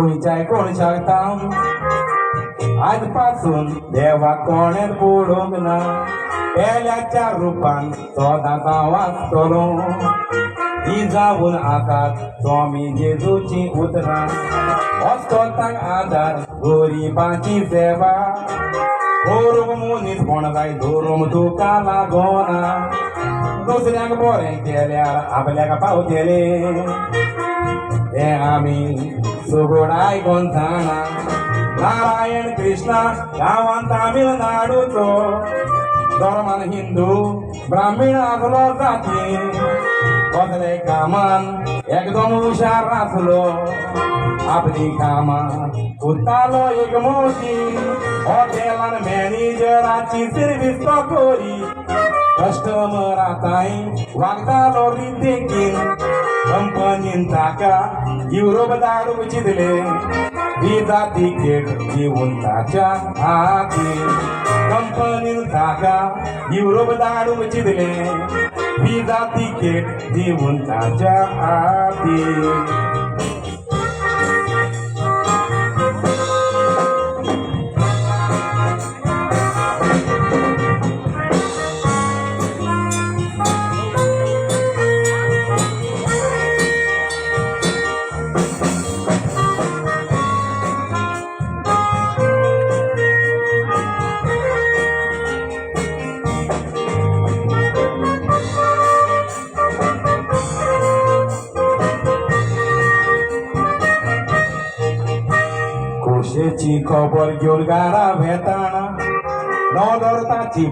गोंयच्याय कोण सांगता आजपासून देवा कोणेच पडूंक ना पेल्याच्या रुपान सदांचा वाचतलो ही जावन आसात स्वामी जेजूची उतरां वस्तोतांक आदार गरिबांची सेवा धोरूंक मनीस कोण जाय धोरूंक तुका लागोना दुसऱ्यांक बरें केल्यार आपल्याक पावतले हे आमी सुगोड आयकोन जाणा नारायण कृष्णा गांवांत तामिळनाडूचो धर्मान हिंदू ब्राह्मण आसलो जाती कसले कामान एकदम हुशार आसलो आपली कामां करतालो एक मोठी हॉटेलान मॅनेजराची सर्वीस तो करी कस्टमराताय वागतालो रिद्देकीन कंपनीन ताका युरोप धाडूंक चिंतले विजा तिकेट दिवन ताच्या हातीन कंपनीन ताका युरोप धाडूंक चिंतले विजा तिकेट दिवन ताच्या हातीन खोशेची खबर घेवन घरा वेताना नवदोरताची